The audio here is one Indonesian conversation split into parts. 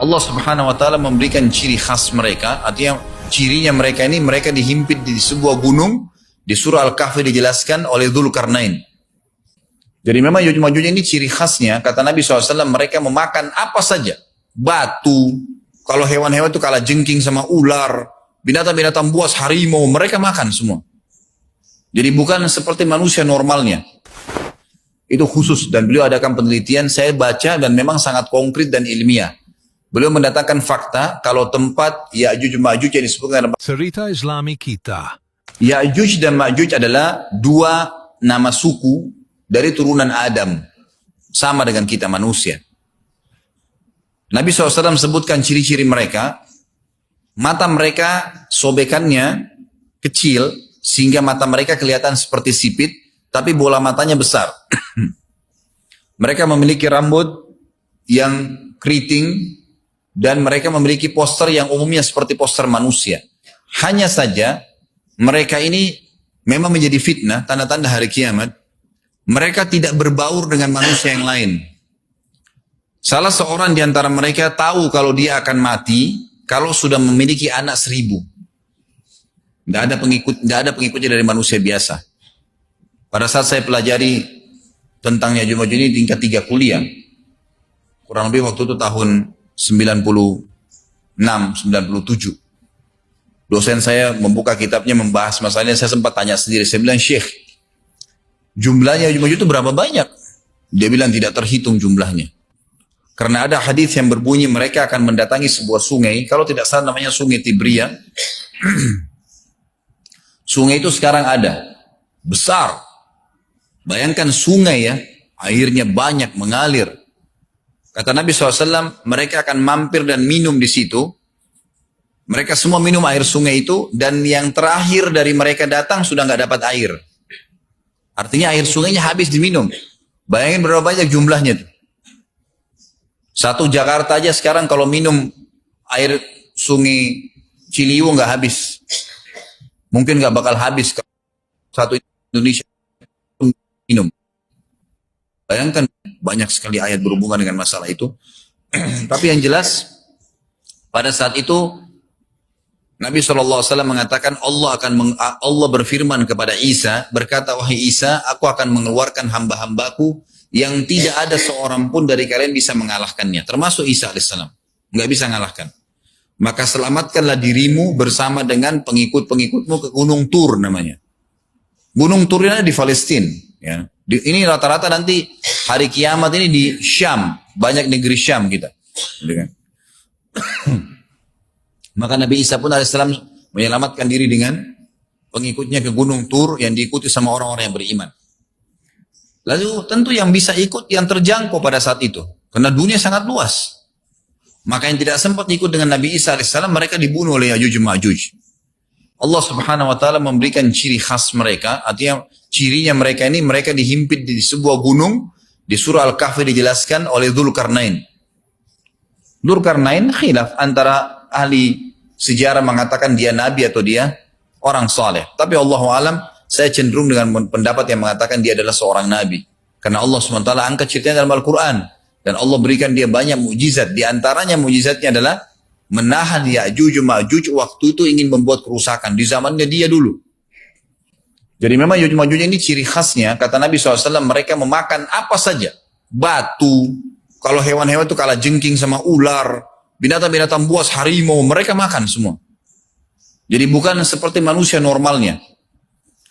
Allah Subhanahu wa taala memberikan ciri khas mereka, artinya cirinya mereka ini, mereka dihimpit di sebuah gunung. Di surah Al-Kahfi dijelaskan oleh Dzulkarnain. Jadi memang Ya'juj Ma'juj ini ciri khasnya, kata Nabi SAW, mereka memakan apa saja. Batu, kalau hewan-hewan itu kalah jengking sama ular, binatang-binatang buas, harimau, mereka makan semua. Jadi bukan seperti manusia normalnya. Itu khusus, dan beliau adakan penelitian, saya baca dan memang sangat konkret dan ilmiah. Beliau mendatangkan fakta kalau tempat Ya'juj Ma'juj yang disebutkan dalam Cerita Islami kita. Ya'juj dan Ma'juj adalah dua nama suku dari turunan Adam. Sama dengan kita manusia. Nabi SAW sebutkan ciri-ciri mereka. Mata mereka sobekannya kecil sehingga mata mereka kelihatan seperti sipit, tapi bola matanya besar. Mereka memiliki rambut yang keriting dan mereka memiliki poster yang umumnya seperti poster manusia. Hanya saja mereka ini memang menjadi fitnah, tanda-tanda hari kiamat. Mereka tidak berbaur dengan manusia yang lain. Salah seorang di antara mereka tahu kalau dia akan mati kalau sudah memiliki anak 1000. Tidak ada pengikutnya dari manusia biasa. Pada saat saya pelajari tentang Ya'juj Ma'juj ini tingkat 3 kuliah, kurang lebih waktu itu tahun 96, 97. Dosen saya membuka kitabnya membahas masalahnya, saya sempat tanya sendiri, saya bilang, Syekh, jumlahnya Ya'juj Ma'juj itu berapa banyak? Dia bilang tidak terhitung jumlahnya. Karena ada hadis yang berbunyi mereka akan mendatangi sebuah sungai, kalau tidak salah namanya sungai Tibria. Sungai itu sekarang ada, besar. Bayangkan sungai ya, airnya banyak mengalir. Kata Nabi SAW, mereka akan mampir dan minum di situ. Mereka semua minum air sungai itu, dan yang terakhir dari mereka datang sudah nggak dapat air. Artinya air sungainya habis diminum. Bayangin berapa banyak jumlahnya tuh. Satu Jakarta aja sekarang kalau minum air sungai Ciliwung nggak habis. Mungkin nggak bakal habis satu Indonesia minum. Bayangkan banyak sekali ayat berhubungan dengan masalah itu. Tapi yang jelas pada saat itu Nabi SAW mengatakan Allah berfirman kepada Isa, berkata, wahai Isa, aku akan mengeluarkan hamba-hambaku yang tidak ada seorang pun dari kalian bisa mengalahkannya, termasuk Isa AS, nggak bisa mengalahkan. Maka selamatkanlah dirimu bersama dengan pengikut-pengikutmu ke Gunung Tur namanya. Gunung Tur ini di Palestina. Ya. Ini rata-rata nanti hari kiamat ini di Syam, banyak negeri Syam kita. Maka Nabi Isa pun AS menyelamatkan diri dengan pengikutnya ke Gunung Tur yang diikuti sama orang-orang yang beriman. Lalu tentu yang bisa ikut yang terjangkau pada saat itu. Karena dunia sangat luas. Maka yang tidak sempat ikut dengan Nabi Isa AS, mereka dibunuh oleh Ya'juj Ma'juj. Allah Subhanahu wa taala memberikan ciri khas mereka, artinya cirinya mereka ini, mereka dihimpit di sebuah gunung. Di surah Al-Kahfi dijelaskan oleh Dzulkarnain. Dzulkarnain khilaf antara ahli sejarah mengatakan dia nabi atau dia orang saleh. Tapi Allahu alam, saya cenderung dengan pendapat yang mengatakan dia adalah seorang nabi. Karena Allah SWT angkat ceritanya dalam Al-Quran. Dan Allah berikan dia banyak mujizat. Di antaranya mujizatnya adalah menahan Ya'juj Ma'juj waktu itu ingin membuat kerusakan. Di zamannya dia dulu. Jadi memang Ya'juj Ma'juj ini ciri khasnya, kata Nabi SAW, mereka memakan apa saja. Batu, kalau hewan-hewan itu kalah jengking sama ular, binatang-binatang buas, harimau, mereka makan semua. Jadi bukan seperti manusia normalnya.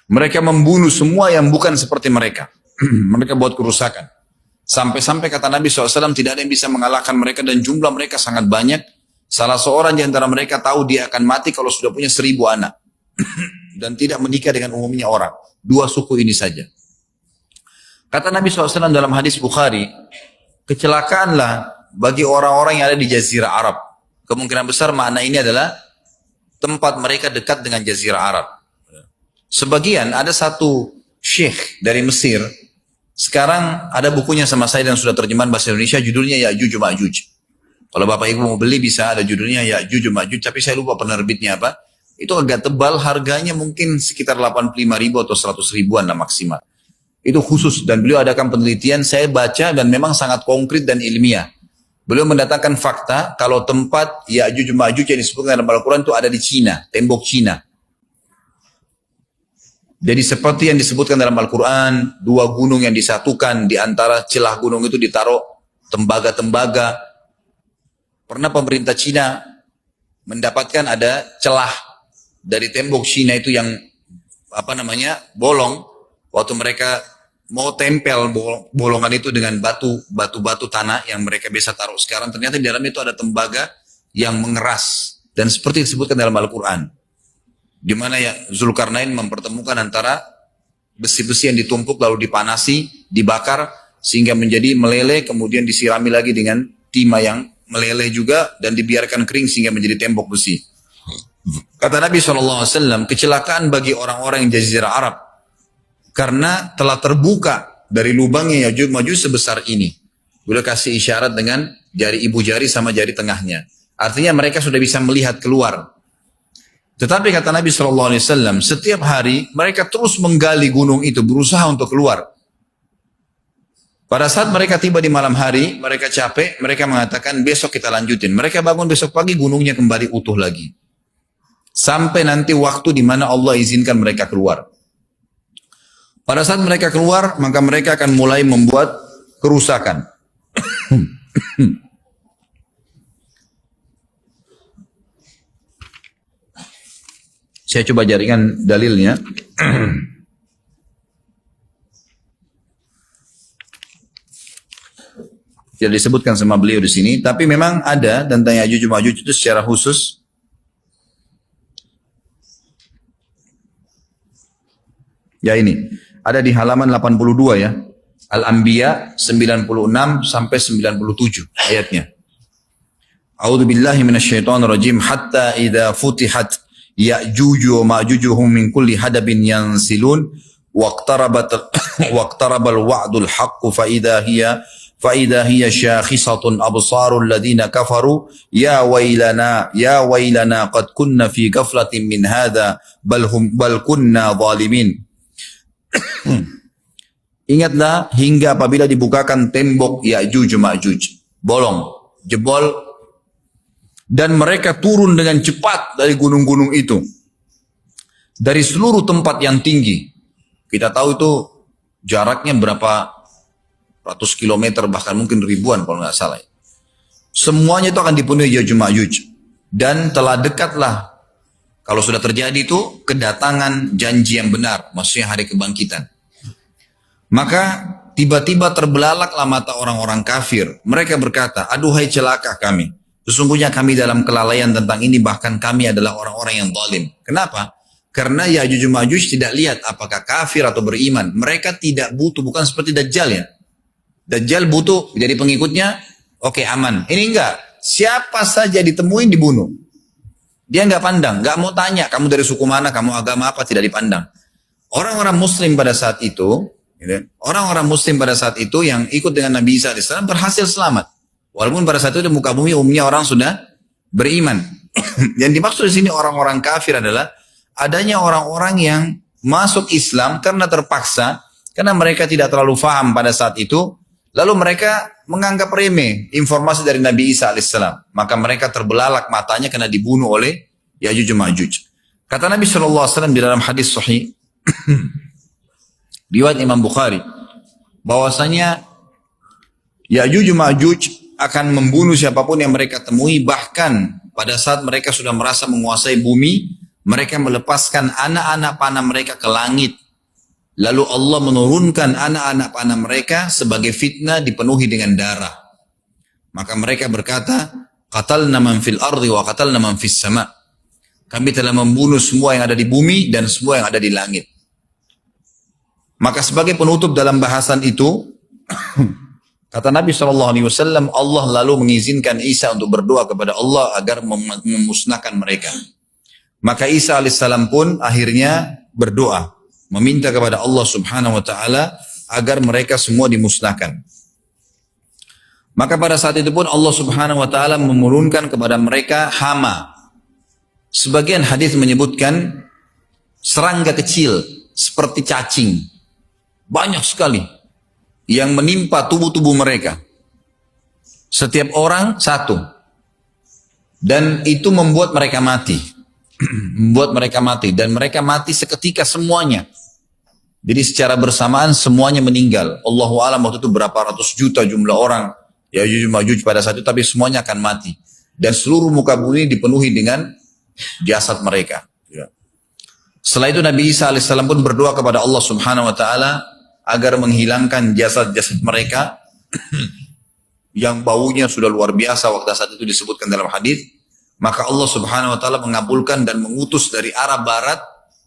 Mereka membunuh semua yang bukan seperti mereka. Mereka buat kerusakan. Sampai-sampai kata Nabi SAW tidak ada yang bisa mengalahkan mereka dan jumlah mereka sangat banyak. Salah seorang di antara mereka tahu dia akan mati kalau sudah punya 1000 anak. Dan tidak menikah dengan umumnya orang. 2 suku ini saja. Kata Nabi SAW dalam hadis Bukhari, kecelakaanlah bagi orang-orang yang ada di Jazirah Arab. Kemungkinan besar makna ini adalah tempat mereka dekat dengan Jazirah Arab. Sebagian ada satu syekh dari Mesir. Sekarang ada bukunya sama saya dan sudah terjemahan bahasa Indonesia, judulnya Ya'juj Ma'juj. Kalau Bapak Ibu mau beli bisa, ada judulnya Ya'juj Ma'juj, tapi saya lupa penerbitnya apa. Itu agak tebal, harganya mungkin sekitar 85.000 atau 100 ribuan lah maksimal. Itu khusus, dan beliau adakan penelitian, saya baca dan memang sangat konkret dan ilmiah. Beliau mendatangkan fakta kalau tempat Ya'juj Ma'juj yang disebutkan dalam Al-Quran itu ada di Cina, tembok Cina. Jadi seperti yang disebutkan dalam Al-Quran, dua gunung yang disatukan, di antara celah gunung itu ditaruh tembaga-tembaga. Pernah pemerintah Cina mendapatkan ada celah dari tembok Cina itu yang bolong, waktu mereka mau tempel bolongan itu dengan batu-batu tanah yang mereka biasa taruh sekarang, ternyata di dalamnya itu ada tembaga yang mengeras, dan seperti disebutkan dalam Al-Quran, di mana ya Zulkarnain mempertemukan antara besi-besi yang ditumpuk lalu dipanasi, dibakar sehingga menjadi meleleh, kemudian disirami lagi dengan timah yang meleleh juga dan dibiarkan kering sehingga menjadi tembok besi. Kata Nabi SAW, kecelakaan bagi orang-orang yang Jazirah Arab karena telah terbuka dari lubangnya Ya'juj Ma'juj sebesar ini. Beliau kasih isyarat dengan jari ibu jari sama jari tengahnya. Artinya mereka sudah bisa melihat keluar. Tetapi kata Nabi SAW, setiap hari mereka terus menggali gunung itu, berusaha untuk keluar. Pada saat mereka tiba di malam hari, mereka capek, mereka mengatakan besok kita lanjutin. Mereka bangun besok pagi, gunungnya kembali utuh lagi. Sampai nanti waktu di mana Allah izinkan mereka keluar. Pada saat mereka keluar, maka mereka akan mulai membuat kerusakan. Saya coba jaringan dalilnya. Tidak disebutkan sama beliau di sini, tapi memang ada tentang Ya'juj Ma'juj itu secara khusus. Ya ini, ada di halaman 82 ya. Al-Anbiya 96 sampai 97 ayatnya. A'udzu billahi minasyaitonir rajim, hatta idza futihat Ya'juj wa Ma'jujuhum min kulli hadabin yansilun waqtarabal wa'dul haqqu fa idza hiya syakhisatun absarul ladina kafaru ya wailana qad kunna fi ghaflatin min hadha bal kunna zalimin. Ingatlah hingga apabila dibukakan tembok Ya'juj Ma'juj, bolong, jebol, dan mereka turun dengan cepat dari gunung-gunung itu, dari seluruh tempat yang tinggi. Kita tahu itu jaraknya berapa ratus kilometer, bahkan mungkin ribuan kalau nggak salah. Semuanya itu akan dipenuhi Ya'juj Ma'juj, dan telah dekatlah, kalau sudah terjadi itu, kedatangan janji yang benar, maksudnya hari kebangkitan. Maka tiba-tiba terbelalaklah mata orang-orang kafir. Mereka berkata, aduhai celaka kami. Sesungguhnya kami dalam kelalaian tentang ini, bahkan kami adalah orang-orang yang zalim. Kenapa? Karena Ya'juj Ma'juj tidak lihat apakah kafir atau beriman. Mereka tidak butuh, bukan seperti Dajjal ya. Dajjal butuh jadi pengikutnya, oke, aman. Ini enggak. Siapa saja ditemuin dibunuh. Dia nggak pandang, nggak mau tanya kamu dari suku mana, kamu agama apa, tidak dipandang. Orang-orang Muslim pada saat itu, yang ikut dengan Nabi Isa AS berhasil selamat. Walaupun pada saat itu di muka bumi umumnya orang sudah beriman. Yang dimaksud di sini orang-orang kafir adalah adanya orang-orang yang masuk Islam karena terpaksa, karena mereka tidak terlalu paham pada saat itu. Lalu mereka menganggap remeh informasi dari Nabi Isa AS. Maka mereka terbelalak matanya karena dibunuh oleh Ya'juj Ma'juj. Kata Nabi SAW di dalam hadis sahih, riwayat Imam Bukhari, bahwasanya Ya'juj Ma'juj akan membunuh siapapun yang mereka temui. Bahkan pada saat mereka sudah merasa menguasai bumi, mereka melepaskan anak-anak panah mereka ke langit. Lalu Allah menurunkan anak-anak panah mereka sebagai fitnah dipenuhi dengan darah. Maka mereka berkata, qatalna man fil ardi wa qatalna man fis sama. Kami telah membunuh semua yang ada di bumi dan semua yang ada di langit. Maka sebagai penutup dalam bahasan itu, kata Nabi SAW, Allah lalu mengizinkan Isa untuk berdoa kepada Allah agar memusnahkan mereka. Maka Isa alaihissalam pun akhirnya berdoa, meminta kepada Allah subhanahu wa ta'ala agar mereka semua dimusnahkan. Maka pada saat itu pun Allah subhanahu wa ta'ala menurunkan kepada mereka hama. Sebagian hadis menyebutkan serangga kecil seperti cacing. Banyak sekali yang menimpa tubuh-tubuh mereka. Setiap orang satu. Dan itu membuat mereka mati. Membuat mereka mati. Dan mereka mati seketika semuanya. Jadi secara bersamaan semuanya meninggal. Allahu a'lam waktu itu berapa ratus juta jumlah orang. Ya'juj Ma'juj pada saat itu. Tapi semuanya akan mati. Dan seluruh muka bumi dipenuhi dengan jasad mereka. Setelah itu Nabi Isa alaihissalam pun berdoa kepada Allah subhanahu wa ta'ala. Agar menghilangkan jasad-jasad mereka. Yang baunya sudah luar biasa waktu saat itu disebutkan dalam hadis. Maka Allah subhanahu wa ta'ala mengabulkan dan mengutus dari arah barat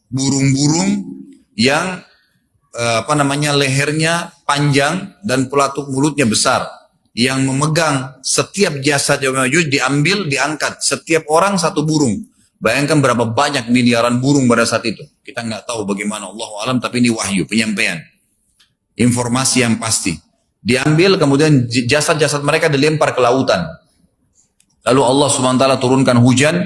burung-burung yang lehernya panjang dan pelatuk mulutnya besar, yang memegang setiap jasad Ya'juj diambil, diangkat, setiap orang satu burung. Bayangkan berapa banyak miliaran burung pada saat itu. Kita nggak tahu bagaimana, Allahu a'lam, tapi ini wahyu, penyampaian informasi yang pasti. Diambil, kemudian jasad-jasad mereka dilempar ke lautan. Lalu Allah SWT turunkan hujan.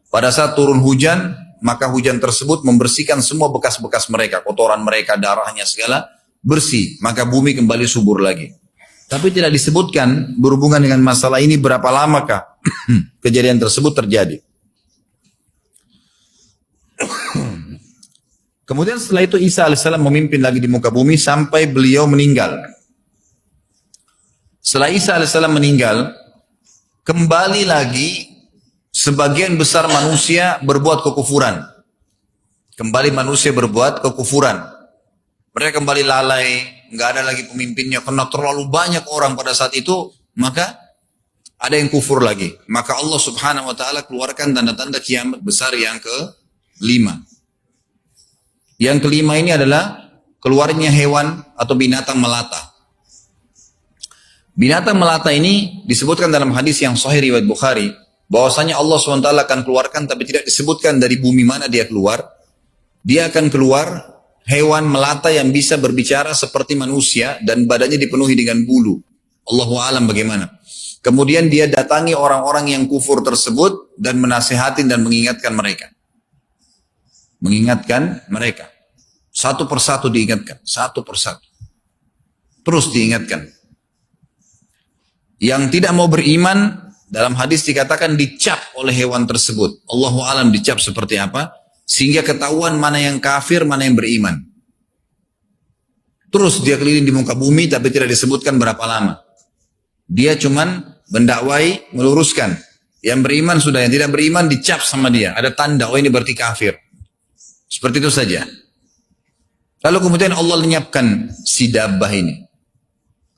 Pada saat turun hujan, maka hujan tersebut membersihkan semua bekas-bekas mereka, kotoran mereka, darahnya segala bersih. Maka bumi kembali subur lagi. Tapi tidak disebutkan berhubungan dengan masalah ini berapa lamakah kejadian tersebut terjadi. Kemudian setelah itu Isa alaihissalam memimpin lagi di muka bumi sampai beliau meninggal. Setelah Isa alaihissalam meninggal, kembali lagi sebagian besar manusia berbuat kekufuran. Kembali manusia berbuat kekufuran. Mereka kembali lalai, nggak ada lagi pemimpinnya karena terlalu banyak orang pada saat itu, maka ada yang kufur lagi. Maka Allah Subhanahu wa taala keluarkan tanda-tanda kiamat besar yang kelima. Yang kelima ini adalah keluarnya hewan atau binatang melata. Binatang melata ini disebutkan dalam hadis yang sahih riwayat Bukhari, bahwasanya Allah SWT akan keluarkan, tapi tidak disebutkan dari bumi mana dia keluar. Dia akan keluar hewan melata yang bisa berbicara seperti manusia dan badannya dipenuhi dengan bulu. Allahu a'lam bagaimana. Kemudian dia datangi orang-orang yang kufur tersebut dan menasihatin dan mengingatkan mereka. Mengingatkan mereka. Satu persatu diingatkan. Satu persatu. Terus diingatkan. Yang tidak mau beriman, dalam hadis dikatakan dicap oleh hewan tersebut. Allahu a'lam dicap seperti apa, sehingga ketahuan mana yang kafir, mana yang beriman. Terus dia keliling di muka bumi, tapi tidak disebutkan berapa lama. Dia cuman mendakwai, meluruskan. Yang beriman sudah, yang tidak beriman dicap sama dia. Ada tanda, oh ini berarti kafir. Seperti itu saja. Lalu kemudian Allah lenyapkan si dabbah ini.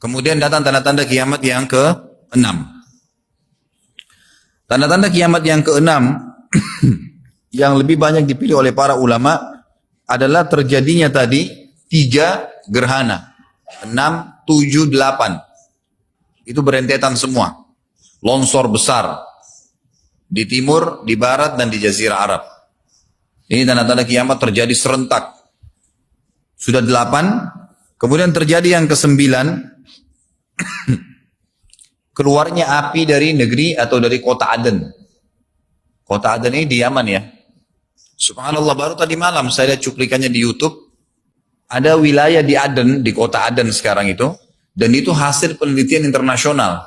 Kemudian datang tanda-tanda kiamat yang ke-6. Tanda-tanda kiamat yang ke-6 yang lebih banyak dipilih oleh para ulama adalah terjadinya tadi 3 gerhana. 6, 7, 8. Itu berentetan semua. Longsor besar. Di timur, di barat, dan di jazirah Arab. Ini tanda-tanda kiamat terjadi serentak. Sudah 8. Kemudian terjadi yang ke-9. Keluarnya api dari negeri atau dari kota Aden. Kota Aden ini di Yaman ya. Subhanallah, baru tadi malam saya lihat cuplikannya di YouTube. Ada wilayah di Aden, di kota Aden sekarang itu. Dan itu hasil penelitian internasional.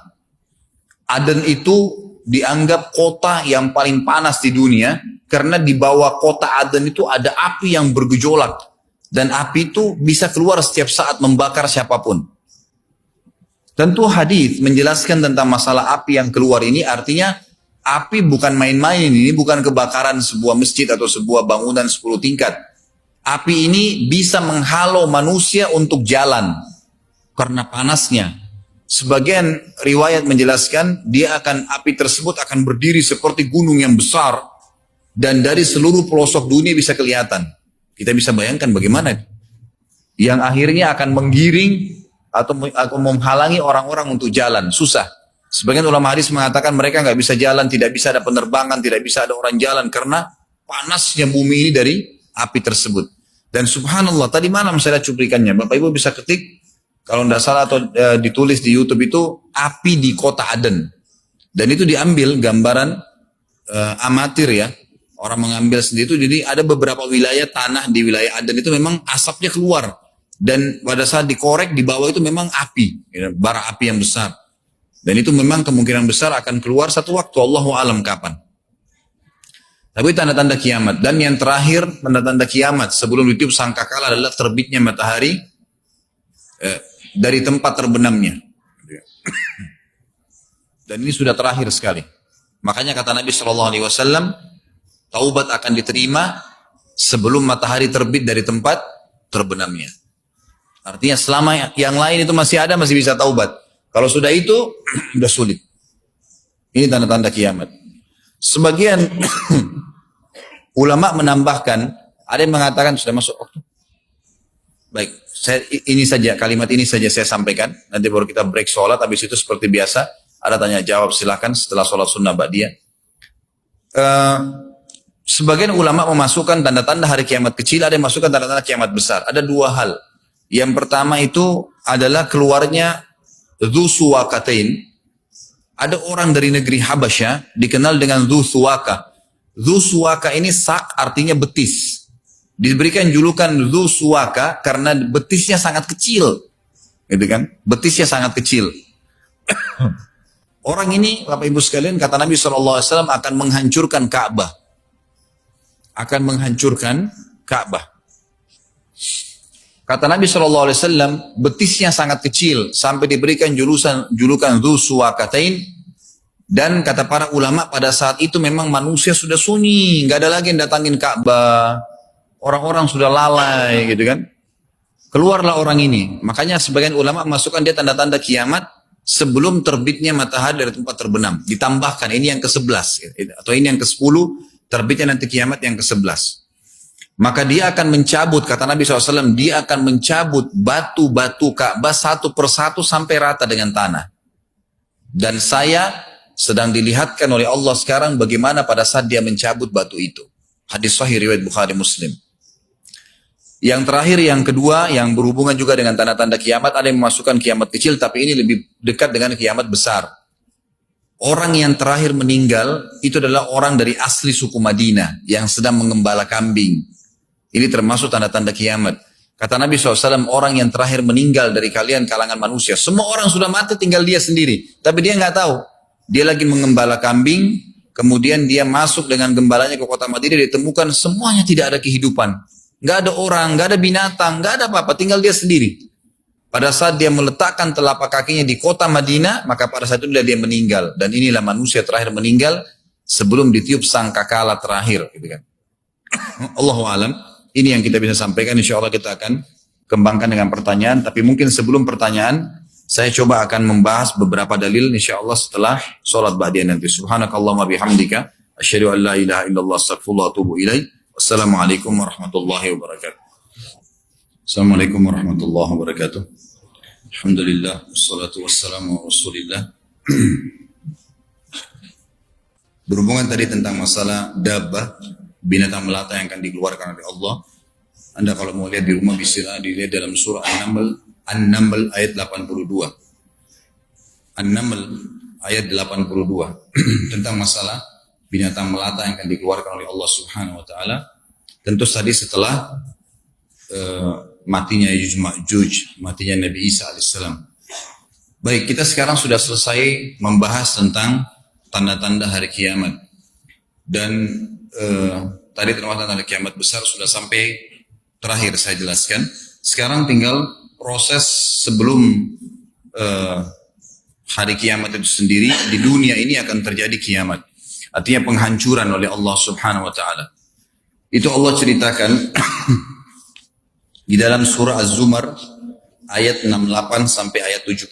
Aden itu dianggap kota yang paling panas di dunia. Karena di bawah kota Aden itu ada api yang bergejolak. Dan api itu bisa keluar setiap saat membakar siapapun. Tentu hadis menjelaskan tentang masalah api yang keluar ini, artinya api bukan main-main, ini bukan kebakaran sebuah masjid atau sebuah bangunan 10 tingkat. Api ini bisa menghalau manusia untuk jalan karena panasnya. Sebagian riwayat menjelaskan api tersebut akan berdiri seperti gunung yang besar dan dari seluruh pelosok dunia bisa kelihatan. Kita bisa bayangkan bagaimana yang akhirnya akan menggiring atau menghalangi orang-orang untuk jalan, susah. Sebagian ulama hadis mengatakan mereka nggak bisa jalan, tidak bisa ada penerbangan, tidak bisa ada orang jalan karena panasnya bumi ini dari api tersebut. Dan subhanallah, tadi malam saya lihat cuplikannya, Bapak Ibu bisa ketik, kalau tidak salah atau ditulis di YouTube itu api di kota Aden. Dan itu diambil gambaran amatir ya, orang mengambil sendiri itu. Jadi ada beberapa wilayah tanah di wilayah Aden itu memang asapnya keluar. Dan pada saat dikorek di bawah itu memang api, bara api yang besar. Dan itu memang kemungkinan besar akan keluar satu waktu, Allahu alam kapan. Tapi tanda-tanda kiamat. Dan yang terakhir, tanda-tanda kiamat sebelum ditiup sangkakala adalah terbitnya matahari dari tempat terbenamnya. Dan ini sudah terakhir sekali. Makanya kata Nabi SAW, taubat akan diterima sebelum matahari terbit dari tempat terbenamnya. Artinya selama yang lain itu masih ada, masih bisa taubat. Kalau sudah itu, sudah sulit. Ini tanda-tanda kiamat. Sebagian ulama menambahkan, ada yang mengatakan sudah masuk waktu. Baik, kalimat ini saja saya sampaikan. Nanti baru kita break sholat, habis itu seperti biasa, ada tanya jawab silakan setelah sholat sunnah ba'diyah. Sebagian ulama memasukkan tanda-tanda hari kiamat kecil, ada yang masukkan tanda-tanda kiamat besar. Ada dua hal. Yang pertama itu adalah keluarnya Dzu Suwakatain. Ada orang dari negeri Habasyah dikenal dengan Dzu Suwaka. Dzu Suwaka ini sak artinya betis. Diberikan julukan Dzu Suwaka karena betisnya sangat kecil. Gitu kan? Betisnya sangat kecil. Orang ini, Bapak Ibu sekalian, kata Nabi SAW akan menghancurkan Ka'bah. Akan menghancurkan Ka'bah. Kata Nabi SAW, betisnya sangat kecil sampai diberikan julukan Dzu Suwakatain. Dan kata para ulama pada saat itu memang manusia sudah sunyi, nggak ada lagi yang datangin Ka'bah. Orang-orang sudah lalai, gitu kan? Keluarlah orang ini. Makanya sebagian ulama masukkan dia tanda-tanda kiamat sebelum terbitnya matahari dari tempat terbenam. Ditambahkan ini yang ke-11 atau ini yang ke-10, terbitnya nanti kiamat yang ke-11. Maka dia akan mencabut, kata Nabi SAW, dia akan mencabut batu-batu Ka'bah satu persatu sampai rata dengan tanah. Dan saya sedang dilihatkan oleh Allah sekarang bagaimana pada saat dia mencabut batu itu. Hadis sahih riwayat Bukhari Muslim. Yang terakhir, yang kedua, yang berhubungan juga dengan tanda-tanda kiamat, ada yang memasukkan kiamat kecil, tapi ini lebih dekat dengan kiamat besar. Orang yang terakhir meninggal, itu adalah orang dari asli suku Madinah, yang sedang mengembala kambing. Ini termasuk tanda-tanda kiamat. Kata Nabi SAW, orang yang terakhir meninggal dari kalian kalangan manusia. Semua orang sudah mati, tinggal dia sendiri. Tapi dia nggak tahu. Dia lagi mengembala kambing, kemudian dia masuk dengan gembalanya ke kota Madinah, ditemukan semuanya tidak ada kehidupan. Nggak ada orang, nggak ada binatang, nggak ada apa-apa, tinggal dia sendiri. Pada saat dia meletakkan telapak kakinya di kota Madinah, maka pada saat itu dia meninggal. Dan inilah manusia terakhir meninggal sebelum ditiup sangkakala terakhir. Gitu kan. Allahu alam. Ini yang kita bisa sampaikan. Insya Allah kita akan kembangkan dengan pertanyaan. Tapi mungkin sebelum pertanyaan, saya coba akan membahas beberapa dalil insya Allah setelah sholat ba'diyah nanti. Subhanakallahumma bihamdika. Asyhadu an la ilaha illallah astaghfirullah wa atubu ilaih. Wassalamualaikum warahmatullahi wabarakatuh. Assalamualaikum warahmatullahi wabarakatuh. Alhamdulillah. Wassalatu wassalamu ala rasulillah. Berhubungan tadi tentang masalah dabbah, binatang melata yang akan dikeluarkan oleh Allah. Anda kalau mau lihat di rumah bisa dilihat dalam surah An-Naml ayat 82. An-Naml ayat 82 tentang masalah binatang melata yang akan dikeluarkan oleh Allah Subhanahu wa taala. Tentu tadi setelah matinya Ya'juj Ma'juj, matinya Nabi Isa alaihissalam. Baik, kita sekarang sudah selesai membahas tentang tanda-tanda hari kiamat. Dan tadi termasuk tanda kiamat besar sudah sampai terakhir saya jelaskan. Sekarang tinggal proses sebelum hari kiamat itu sendiri. Di dunia ini akan terjadi kiamat, artinya penghancuran oleh Allah Subhanahu wa taala. Itu Allah ceritakan di dalam surah Az-Zumar ayat 68 sampai ayat 70.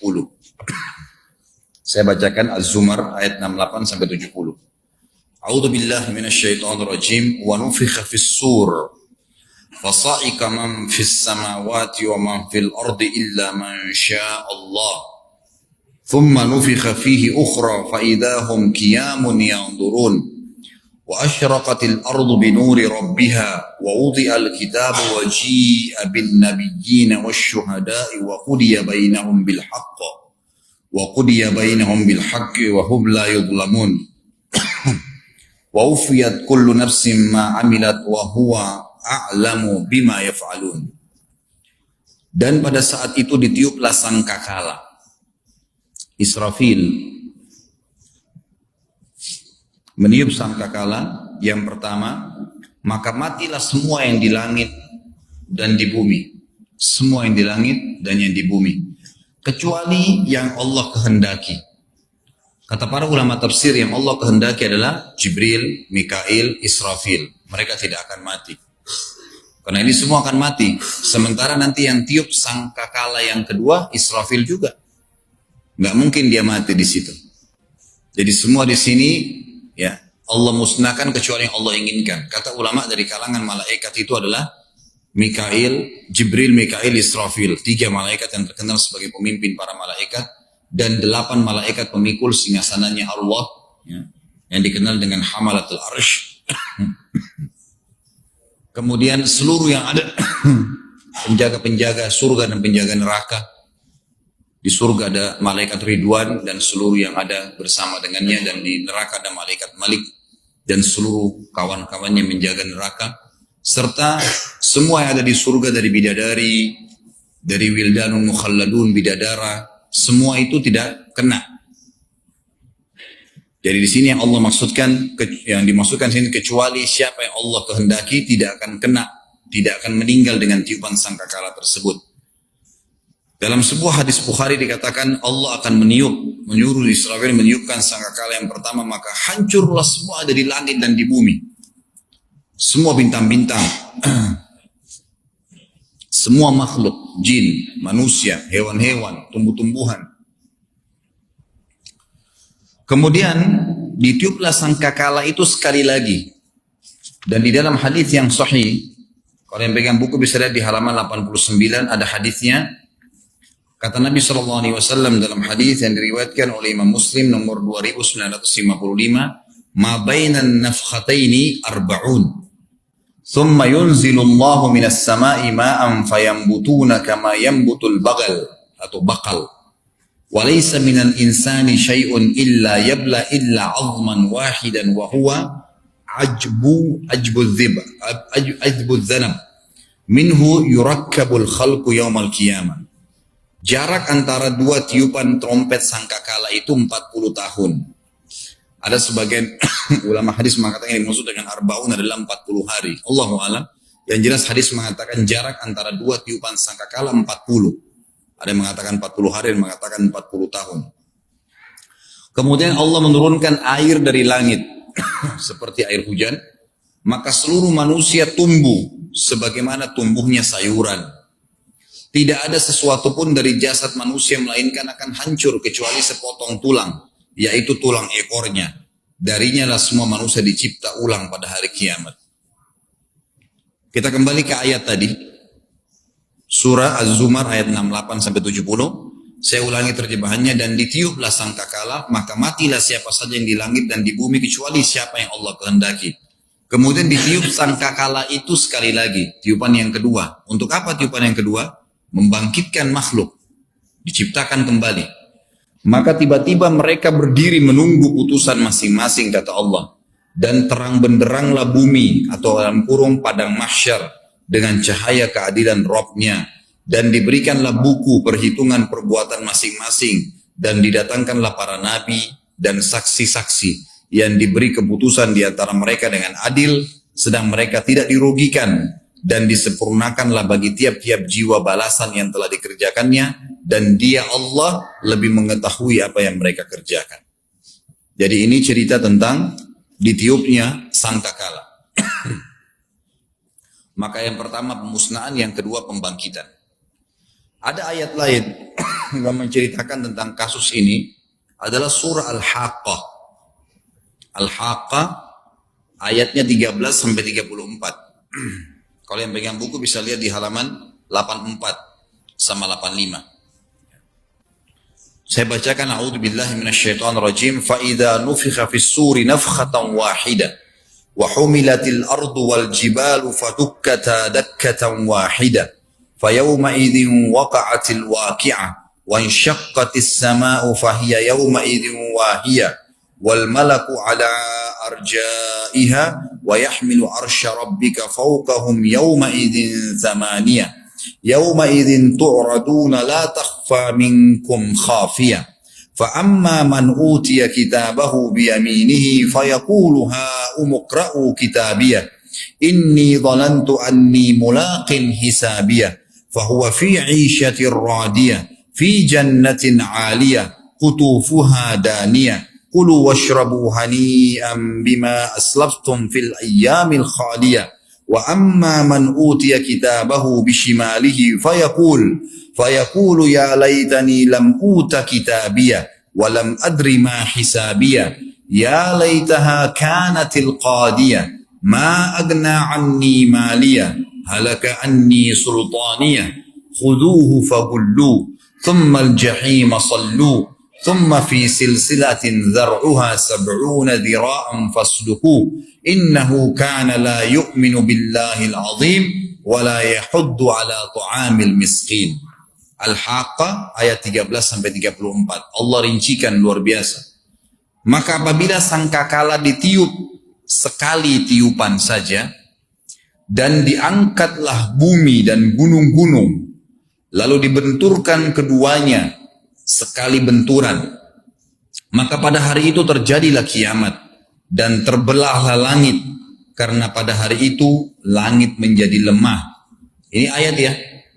Saya bacakan Az-Zumar ayat 68 sampai 70. A'udzu billahi minasyaitonir rajim wa nufikha fis-sur fasa'ika man fis samawati wa man fil ardi illa man syaa Allah. Thumma nufikha fihi ukhra fa idahum qiyamun yanzurun. وأشرقت الأرض بنور ربها ووضع الكتاب وجيء بالنبيين والشهداء وقضي بينهم بالحق وهم لا يظلمون ووفيت كل نفس ما عملت وهو أعلم بما يفعلون. Dan pada saat itu ditiuplah sangkakala. Israfil meniup sangkakala yang pertama, maka matilah semua yang di langit dan di bumi. Semua yang di langit dan yang di bumi. Kecuali yang Allah kehendaki. Kata para ulama tafsir, yang Allah kehendaki adalah Jibril, Mikail, Israfil. Mereka tidak akan mati. Karena ini semua akan mati. Sementara nanti yang tiup sangkakala yang kedua, Israfil juga. Nggak mungkin dia mati di situ. Jadi semua di sini ya Allah musnahkan kecuali yang Allah inginkan. Kata ulama dari kalangan malaikat itu adalah Mikail, Jibril, Mikail, Israfil. 3 malaikat yang terkenal sebagai pemimpin para malaikat. Dan 8 malaikat pemikul singgasananya Allah. Ya, yang dikenal dengan Hamalatul Arsh. Kemudian seluruh yang ada penjaga-penjaga surga dan penjaga neraka. Di surga ada malaikat Ridwan dan seluruh yang ada bersama dengannya, dan di neraka ada malaikat Malik dan seluruh kawan-kawannya menjaga neraka, serta semua yang ada di surga dari bidadari, dari wildanun mukhalladun, bidadara, semua itu tidak kena. Jadi di sini yang Allah maksudkan, yang dimaksudkan sini, kecuali siapa yang Allah kehendaki tidak akan kena, tidak akan meninggal dengan tiupan sangkakala tersebut. Dalam sebuah hadis Bukhari dikatakan Allah akan menyuruh Israfil meniupkan sangkakala yang pertama, maka hancurlah semua ada di langit dan di bumi. Semua bintang-bintang, semua makhluk, jin, manusia, hewan-hewan, tumbuh-tumbuhan. Kemudian ditiuplah sangkakala itu sekali lagi. Dan di dalam hadis yang sahih, kalau yang pegang buku bisa lihat di halaman 89 ada hadisnya. Kata Nabi SAW dalam hadis yang diriwayatkan oleh Imam Muslim nomor 2955, "Ma bainan nafkhataini arba'un. Thumma yunzilu Allahu minas sama'i ma'an fayambutuna kama yambutul bagal atau bakal. Wa laysa minal insani syai'un illa yabla illa 'azman wahidan wa huwa ajbu dhanab. Minhu yurakkabul khalqu yawmal qiyamah." Jarak antara 2 tiupan trompet sangkakala itu 40 tahun. Ada sebagian ulama hadis mengatakan yang dimaksud dengan arba'un adalah 40 hari. Allahu a'lam. Yang jelas hadis mengatakan jarak antara 2 tiupan sangkakala 40. Ada yang mengatakan 40 hari, ada yang mengatakan 40 tahun. Kemudian Allah menurunkan air dari langit seperti air hujan, maka seluruh manusia tumbuh sebagaimana tumbuhnya sayuran. Tidak ada sesuatu pun dari jasad manusia melainkan akan hancur kecuali sepotong tulang, yaitu tulang ekornya. Darinya lah semua manusia dicipta ulang pada hari kiamat. Kita kembali ke ayat tadi. Surah Az-Zumar ayat 68-70. Saya ulangi terjemahannya. Dan ditiuplah sangkakala, maka matilah siapa saja yang di langit dan di bumi kecuali siapa yang Allah kehendaki. Kemudian ditiup sangkakala itu sekali lagi. Tiupan yang kedua. Untuk apa tiupan yang kedua? Membangkitkan makhluk, diciptakan kembali. Maka tiba-tiba mereka berdiri menunggu putusan masing-masing, kata Allah. Dan terang benderanglah bumi atau dalam kurung padang mahsyar dengan cahaya keadilan Rabb-Nya. Dan diberikanlah buku perhitungan perbuatan masing-masing. Dan didatangkanlah para nabi dan saksi-saksi yang diberi keputusan di antara mereka dengan adil, sedang mereka tidak dirugikan. Dan disempurnakanlah bagi tiap-tiap jiwa balasan yang telah dikerjakannya, dan Dia Allah lebih mengetahui apa yang mereka kerjakan. Jadi ini cerita tentang ditiupnya sangkakala. Maka yang pertama pemusnahan, yang kedua pembangkitan. Ada ayat lain yang menceritakan tentang kasus ini, adalah surah Al-Haqqah. Al-Haqqah ayatnya 13-34. Kalau yang pegang buku bisa lihat di halaman 84 sama 85. Saya bacakan, a'udzubillahi minasyaitonirrajim. Fa idza nufikha fis-suri nafkhatan wahidah wa humilatil ardu wal jibalu fadukkata dakkatan wahidah fa yawma idzin waqa'atil waqi'ah wa inshaqqatis samaa'u fa hiya yawma idzin wahiyah wal malaku ala arja'iha wa yahmilu arsya rabbika fawqahum yawma idzin thamaniyah yawma idzin tu'raduna la takhfa minkum khafiyah فأما من أوتي كتابه بيمينه فيقول هاؤم اقرءوا كتابيه إني ظننت أني ملاق حسابيه فهو في عيشة راضية في جنة عالية قطوفها دانية كلوا واشربوا هنيئا بما أسلفتم في الأيام الخالية وأما من أوتي كتابه بشماله فيقول يا ليتني لم أوت كتابيه ولم أدر ما حسابيه يا ليتها كانت القاضية ما أغنى عني ماليه هلك عني سلطانيه خذوه فغلوه ثم الجحيم صلوه ثم في سلسلة ذرعها 70 ذراعا فاسلكوه إنه كان لا يؤمن بالله العظيم ولا يحض على طعام المسكين. Al-Haqqah ayat 13 sampai 34. Allah rincikan luar biasa. Maka apabila sangkakala ditiup sekali tiupan saja dan diangkatlah bumi dan gunung-gunung lalu dibenturkan keduanya sekali benturan, maka pada hari itu terjadilah kiamat dan terbelahlah langit karena pada hari itu langit menjadi lemah. Ini ayat ya,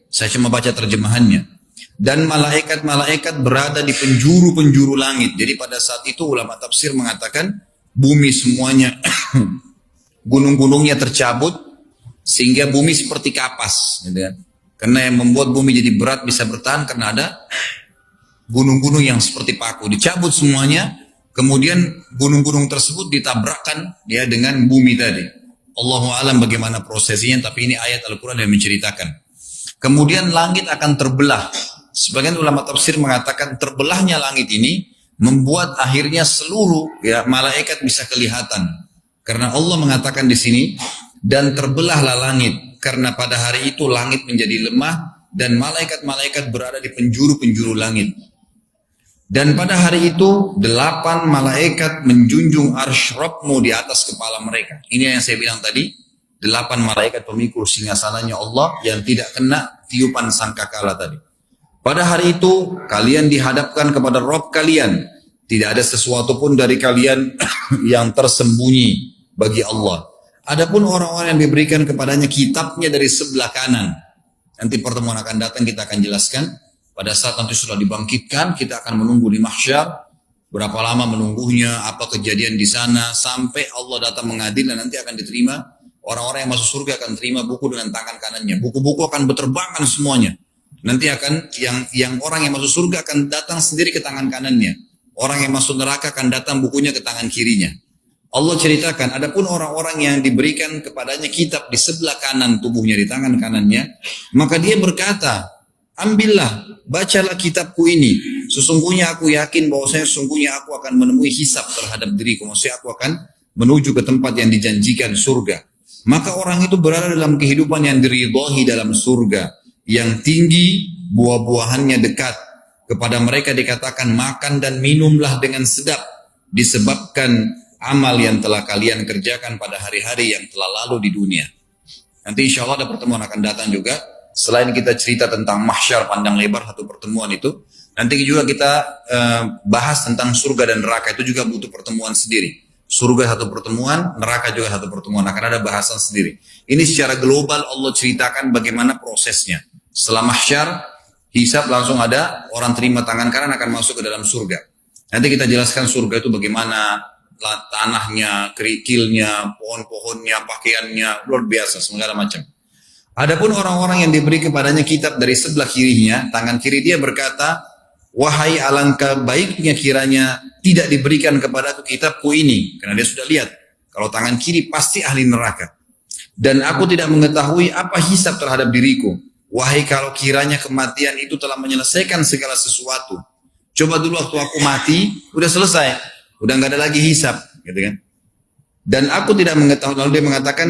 saya cuma baca terjemahannya. Dan malaikat-malaikat berada di penjuru-penjuru langit. Jadi pada saat itu ulama tafsir mengatakan bumi semuanya gunung-gunungnya tercabut sehingga bumi seperti kapas, gitu kan? Karena yang membuat bumi jadi berat bisa bertahan karena ada gunung-gunung yang seperti paku, dicabut semuanya, kemudian gunung-gunung tersebut ditabrakkan ya dengan bumi tadi. Allahu a'lam bagaimana prosesnya, tapi ini ayat Al-Quran yang menceritakan. Kemudian langit akan terbelah. Sebagian ulama tafsir mengatakan terbelahnya langit ini membuat akhirnya seluruh ya malaikat bisa kelihatan. Karena Allah mengatakan di sini dan terbelahlah langit karena pada hari itu langit menjadi lemah dan malaikat-malaikat berada di penjuru-penjuru langit. Dan pada hari itu 8 malaikat menjunjung arsy Rabbmu di atas kepala mereka. Ini yang saya bilang tadi, 8 malaikat pemikul singgasananya Allah yang tidak kena tiupan sangkakala tadi. Pada hari itu kalian dihadapkan kepada Rabb kalian. Tidak ada sesuatu pun dari kalian yang tersembunyi bagi Allah. Adapun orang-orang yang diberikan kepadanya kitabnya dari sebelah kanan. Nanti pertemuan akan datang kita akan jelaskan. Pada saat nanti sudah dibangkitkan, kita akan menunggu di mahsyar. Berapa lama menunggunya, apa kejadian di sana, sampai Allah datang mengadil dan nanti akan diterima. Orang-orang yang masuk surga akan terima buku dengan tangan kanannya. Buku-buku akan berterbangan semuanya. Nanti akan yang orang yang masuk surga akan datang sendiri ke tangan kanannya. Orang yang masuk neraka akan datang bukunya ke tangan kirinya. Allah ceritakan, adapun orang-orang yang diberikan kepadanya kitab di sebelah kanan tubuhnya, di tangan kanannya, maka dia berkata, ambillah, bacalah kitabku ini. Sesungguhnya aku yakin bahwasanya sesungguhnya aku akan menemui hisab terhadap diriku. Maksudnya aku akan menuju ke tempat yang dijanjikan surga. Maka orang itu berada dalam kehidupan yang diridhai dalam surga. Yang tinggi, buah-buahannya dekat. Kepada mereka dikatakan makan dan minumlah dengan sedap. Disebabkan amal yang telah kalian kerjakan pada hari-hari yang telah lalu di dunia. Nanti insya Allah ada pertemuan akan datang juga. Selain kita cerita tentang mahsyar panjang lebar satu pertemuan itu, nanti juga kita bahas tentang surga dan neraka. Itu juga butuh pertemuan sendiri. Surga satu pertemuan, neraka juga satu pertemuan. Akan ada bahasan sendiri. Ini secara global Allah ceritakan bagaimana prosesnya. Setelah mahsyar, hisab langsung ada, orang terima tangan kanan akan masuk ke dalam surga. Nanti kita jelaskan surga itu bagaimana tanahnya, kerikilnya, pohon-pohonnya, pakaiannya, luar biasa, segala macam. Adapun orang-orang yang diberi kepadanya kitab dari sebelah kirinya, tangan kiri dia berkata, wahai alangkah baiknya kiranya tidak diberikan kepadaku kitabku ini. Karena dia sudah lihat, kalau tangan kiri pasti ahli neraka. Dan aku tidak mengetahui apa hisab terhadap diriku. Wahai kalau kiranya kematian itu telah menyelesaikan segala sesuatu. Coba dulu waktu aku mati, udah selesai. Udah nggak ada lagi hisab, gitu kan. Dan aku tidak mengetahui, lalu dia mengatakan,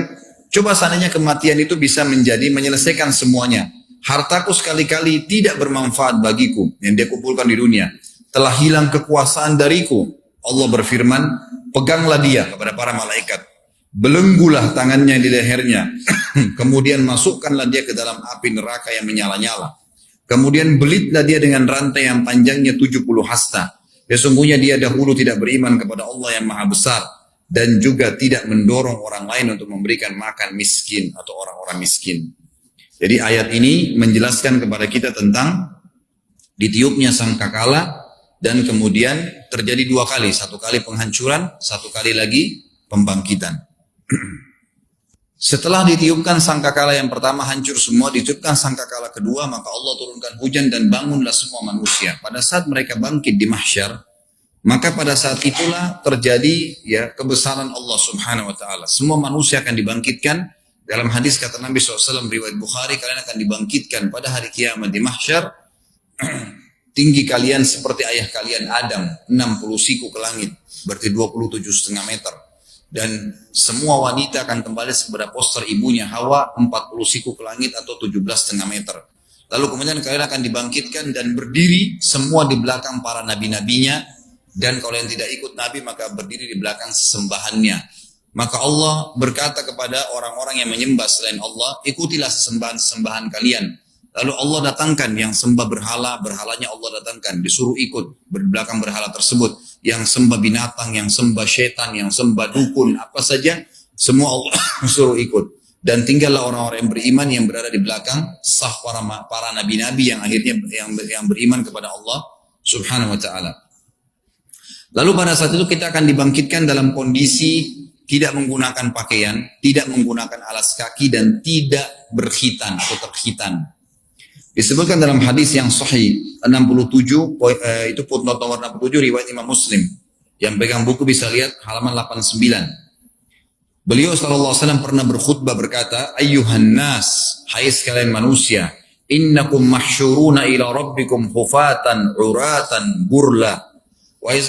coba seandainya kematian itu bisa menyelesaikan semuanya. Hartaku sekali-kali tidak bermanfaat bagiku yang dia kumpulkan di dunia. Telah hilang kekuasaan dariku. Allah berfirman, peganglah dia kepada para malaikat. Belenggulah tangannya di lehernya. Kemudian masukkanlah dia ke dalam api neraka yang menyala-nyala. Kemudian belitlah dia dengan rantai yang panjangnya 70 hasta. Sesungguhnya dia dahulu tidak beriman kepada Allah yang maha besar dan juga tidak mendorong orang lain untuk memberikan makan miskin atau orang-orang miskin. Jadi ayat ini menjelaskan kepada kita tentang ditiupnya sangkakala dan kemudian terjadi dua kali, satu kali penghancuran, satu kali lagi pembangkitan. Setelah ditiupkan sangkakala yang pertama hancur semua, ditiupkan sangkakala kedua, maka Allah turunkan hujan dan bangunlah semua manusia. Pada saat mereka bangkit di mahsyar, maka pada saat itulah terjadi kebesaran Allah Subhanahu wa taala. Semua manusia akan dibangkitkan. Dalam hadis kata Nabi SAW riwayat Bukhari, kalian akan dibangkitkan pada hari kiamat di mahsyar. Tinggi kalian seperti ayah kalian Adam, 60 siku ke langit, berarti 27,5 meter. Dan semua wanita akan kembali kepada poster ibunya Hawa, 40 siku ke langit atau 17,5 meter. Lalu kemudian kalian akan dibangkitkan dan berdiri semua di belakang para nabi-nabinya. Dan kalau yang tidak ikut nabi maka berdiri di belakang sesembahannya. Maka Allah berkata kepada orang-orang yang menyembah selain Allah, ikutilah sesembahan-sesembahan kalian. Lalu Allah datangkan yang sembah berhala, berhalanya Allah datangkan, disuruh ikut di belakang berhala tersebut. Yang sembah binatang, yang sembah syaitan, yang sembah dukun, apa saja, semua Allah suruh ikut. Dan tinggallah orang-orang yang beriman yang berada di belakang saf para nabi-nabi yang akhirnya yang beriman kepada Allah Subhanahu wa taala. Lalu pada saat itu kita akan dibangkitkan dalam kondisi tidak menggunakan pakaian, tidak menggunakan alas kaki, dan tidak berkhitan atau terkhitan. Disebutkan dalam hadis yang sahih 67, itu footnote nomor 67 riwayat Imam Muslim. Yang pegang buku bisa lihat halaman 89. Beliau sallallahu alaihi wasallam pernah berkhutbah berkata, "Ayyuhan nas, hai sekalian manusia, innakum mahsyuruna ila rabbikum khufatan uratan burla." Wahai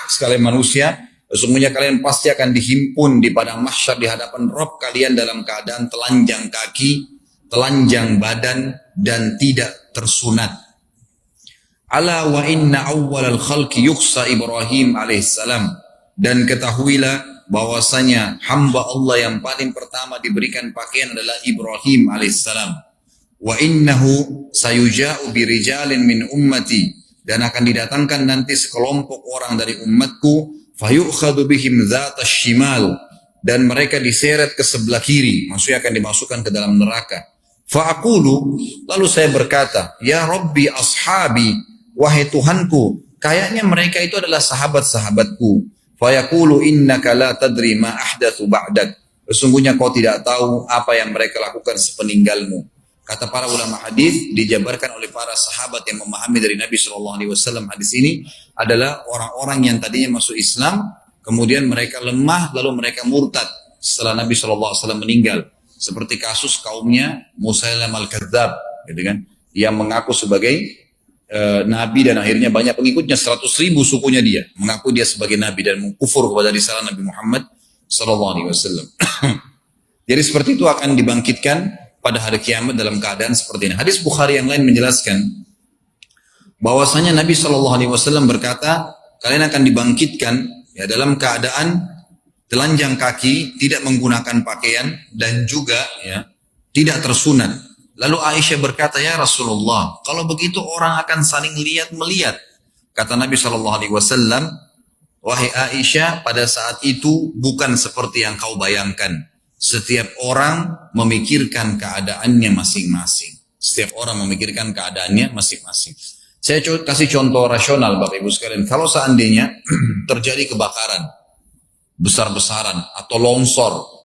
sekalian manusia, sesungguhnya kalian pasti akan dihimpun di padang mahsyar di hadapan Rabb kalian dalam keadaan telanjang kaki, telanjang badan, dan tidak tersunat. Ala wa inna awwalal khalqi yukhsa Ibrahim alaihissalam. Dan ketahuilah bahwasanya hamba Allah yang paling pertama diberikan pakaian adalah Ibrahim alaihissalam. Wa innahu sayuja'u birijalin min ummati. Dan akan didatangkan nanti sekelompok orang dari umatku, fayu'khadu bihim dhatas shimal, dan mereka diseret ke sebelah kiri, maksudnya akan dimasukkan ke dalam neraka. Fa'aqulu, lalu saya berkata, ya Rabbi ashabi, wahai Tuhanku, kayaknya mereka itu adalah sahabat-sahabatku. Fayaqulu innaka la tadri ma ahdathu ba'dak, sesungguhnya kau tidak tahu apa yang mereka lakukan sepeninggalmu. Kata para ulama hadis, dijabarkan oleh para sahabat yang memahami dari Nabi SAW hadis ini adalah orang-orang yang tadinya masuk Islam, kemudian mereka lemah, lalu mereka murtad setelah Nabi SAW meninggal. Seperti kasus kaumnya Musailam al-Kadzab, gitu kan, yang mengaku sebagai Nabi dan akhirnya banyak pengikutnya, 100.000 sukunya dia mengaku dia sebagai Nabi dan mengkufur kepada risalah Nabi Muhammad SAW. Jadi seperti itu akan dibangkitkan pada hari kiamat dalam keadaan seperti ini. Hadis Bukhari yang lain menjelaskan bahwasanya Nabi SAW berkata, kalian akan dibangkitkan dalam keadaan telanjang kaki, tidak menggunakan pakaian, dan juga tidak tersunat. Lalu Aisyah berkata, ya Rasulullah, kalau begitu orang akan saling lihat-melihat. Kata Nabi SAW, wahai Aisyah, pada saat itu bukan seperti yang kau bayangkan. Setiap orang memikirkan keadaannya masing-masing. Setiap orang memikirkan keadaannya masing-masing. Saya kasih contoh rasional Bapak Ibu sekalian. Kalau seandainya terjadi kebakaran besar-besaran atau longsor